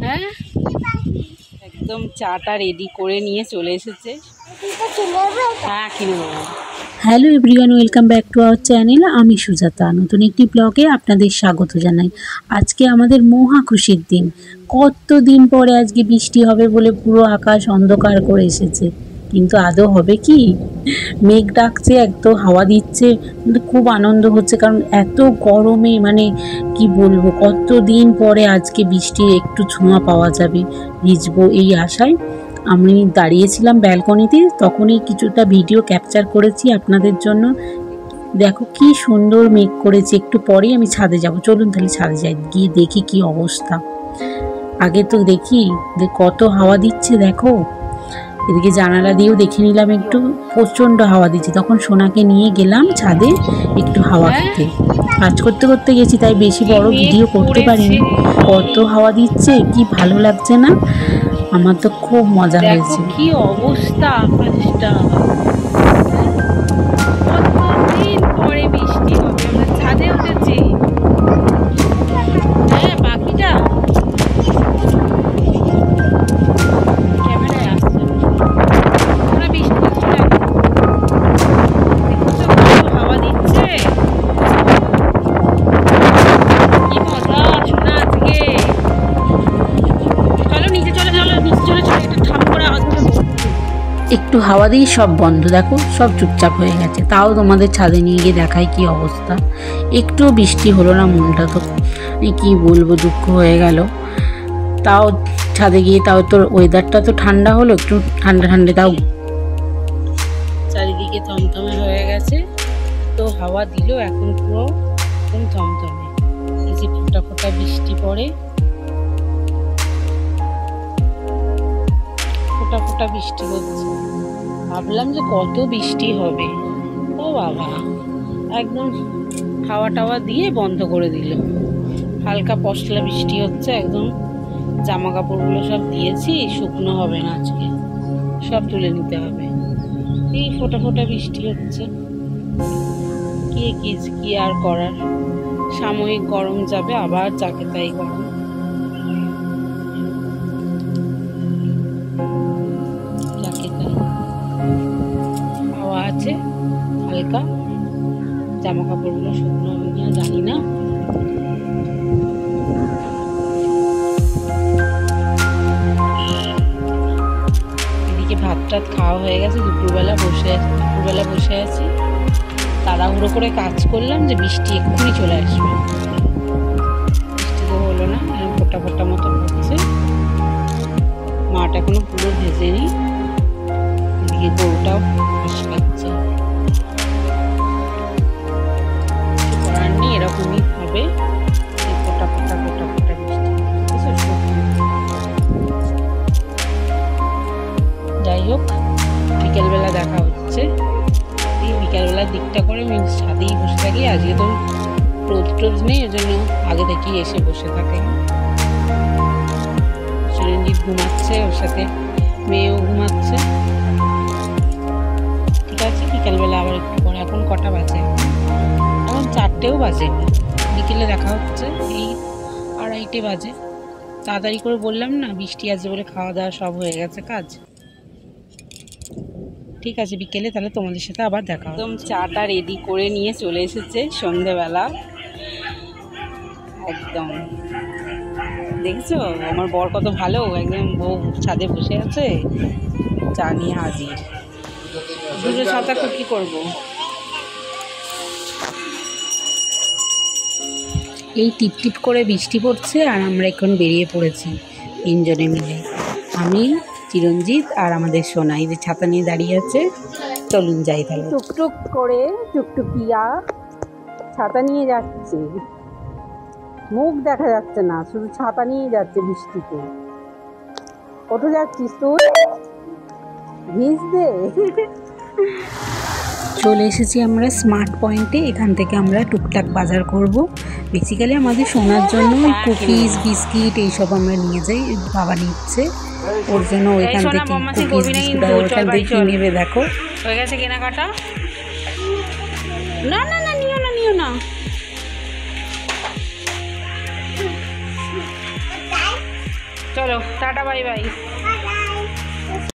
হ্যাঁ একদম চাটা রেডি করে নিয়ে চলে এসেছে। হ্যাঁ কিনে দেবো। Hello everyone, welcome back to our channel. আমি সুজাতা নতুন একটি ব্লগে আপনাদের স্বাগত জানাই। আজকে আমাদের মহা খুশির দিন। কতদিন পরে আজকে বৃষ্টি হবে বলে পুরো আকাশ অন্ধকার করে এসেছে, কিন্তু আদৌ হবে কি? মেঘ ডাকছে, একদম হাওয়া দিচ্ছে, কিন্তু খুব আনন্দ হচ্ছে, কারণ এত গরমে মানে কি বলবো, কতদিন পরে আজকে বৃষ্টির একটু ছোঁয়া পাওয়া যাবে, ভিজবো এই আশায় আমি দাঁড়িয়েছিলাম ব্যালকনিতে। তখনই কিছুটা ভিডিও ক্যাপচার করেছি আপনাদের জন্য। দেখো কি সুন্দর মেঘ করেছে। একটু পরেই আমি ছাদে যাব, চলুন তাহলে ছাদে যাই, গিয়ে দেখি কি অবস্থা। আগে তো দেখি কত হাওয়া দিচ্ছে, দেখো এদিকে জানালা দিয়েও দেখে নিলাম, একটু প্রচণ্ড হাওয়া দিচ্ছে। তখন সোনাকে নিয়ে গেলাম ছাদে একটু হাওয়া খেতে। কাজ করতে করতে গেছি, তাই বেশি বড় ভিডিও করতে পারিনি। কত হাওয়া দিচ্ছে, কি ভালো লাগছে না? আমার তো খুব মজা হয়েছে। কি অবস্থা আকাশটা, কতদিন পরে বৃষ্টি হবে। আমরা ছাদে উঠেছি। হ্যাঁ পাখিটা ক্যামেরায় আসছে। ওরা বৃষ্টি হচ্ছে না, দেখছো কত হাওয়া দিচ্ছে। কি মজা শোনা আজকে। চলো নিচে চলে, চলো নিচে চলে, চলো একটু ঠাম করে আওয়াজ করে। একটু হাওয়া দিয়ে সব বন্ধ, দেখো সব চুপচাপ হয়ে গেছে। তাও তোমাদের ছাদে নিয়ে গিয়ে দেখাই কি অবস্থা। একটু বৃষ্টি হলো না, মনটা তো কি বলবো, দুঃখ হয়ে গেল। তাও ছাদে গিয়ে তাও তোর ওয়েদারটা তো ঠান্ডা হলো, একটু ঠান্ডা ঠান্ডা, তাও চারিদিকে থমথমে হয়ে গেছে। তো হাওয়া দিল, এখন পুরো একদম থমথমে। এই যে ফোঁটা ফোঁটা বৃষ্টি পড়ে, ফোঁটা ফোঁটা বৃষ্টি হচ্ছে। ভাবলাম যে কত বৃষ্টি হবে, ও বাবা একদম হাওয়া টাওয়া দিয়ে বন্ধ করে দিল। হালকা পশলা বৃষ্টি হচ্ছে একদম। জামা কাপড়গুলো সব দিয়েছি, শুকনো হবে না আজকে, সব তুলে নিতে হবে। এই ফোঁটা ফোঁটা বৃষ্টি হচ্ছে, কি আর করার। সাময়িক গরম যাবে, আবার যাকে তাই গরম। যাকে তাই হাওয়া আছে হালকা, জামা কাপড়গুলো শুকনো হবে কিনা জানি না। এদিকে ভাত টাত খাওয়া হয়ে গেছে, দুপুরবেলা বসে আছি। তাড়াহুড়ো করে কাজ করলাম যে বৃষ্টি এক্ষুনি চলে আসবে। বৃষ্টি তো হলো না, এরকম ফোটা ফোটা মতো হচ্ছে। মাঠ এখনো পুরো ভেজেনি। এদিকে গরুটাও ঘাস খাচ্ছে। করার নেই, এরকমই হবে। ফোটা ফোটা ফোটা ফোটা বৃষ্টি। যাই হোক, বিকেলবেলা দেখা হচ্ছে। এই বিকেলবেলার দিকটা করে আমি ছাদেই বসে থাকি। আজকে তো রোদ টোদ নেই, ওই জন্য আগে থেকেই এসে বসে থাকে। চিরঞ্জিত ঘুমাচ্ছে, ওর সাথে মেয়েও ঘুমাচ্ছে। ঠিক আছে, বিকেলবেলা আবার একটু পরে। এখন কটা বাজে? এখন 4টেও বাজে। বিকেলে দেখা হচ্ছে, এই 2:30 বাজে। তাড়াতাড়ি করে বললাম না, বৃষ্টি আছে বলে খাওয়া দাওয়া সব হয়ে গেছে কাজ। ঠিক আছে, বিকেলে তাহলে তোমাদের সাথে আবার দেখা। একদম চাটা রেডি করে নিয়ে চলে এসেছে সন্ধেবেলা। একদম দেখছো আমার বর কত ভালো, একদম বউ ছাদে বসে আছে, চা নিয়ে হাজির। দুটো ছাতা কি করবো। এই টিপ টিপ করে বৃষ্টি পড়ছে, আর আমরা এখন বেরিয়ে পড়েছি 3 জনে মিলে। আমি, চিরঞ্জিত আর আমাদের সোনা, এই যে ছাতা নিয়ে দাঁড়িয়ে আছে। চলুন যাই তাহলে। টুকটুক করে টুকটুকিয়া ছাতা নিয়ে যাচ্ছে, মুখ দেখা যাচ্ছে না, শুধু ছাতা নিয়ে যাচ্ছে বৃষ্টিতে। কোথায় যাচ্ছিস তুই? ভিজতে। চলে এসেছি আমরা স্মার্ট পয়েন্টে। এখান থেকে আমরা টুকটাক বাজার করব। বেসিক্যালি আমাদের সোনার জন্য কুকিজ বিস্কিট এইসব আমরা নিয়ে যাই, বাবা নিচ্ছে ওর জন্য। ওইখান থেকে কুকিজ বিস্কুট আর ওইখান থেকে কি নেবে দেখো। হয়ে গেছে কেনাকাটা। না না না, নিও না। চলো টাটা বাই বাই।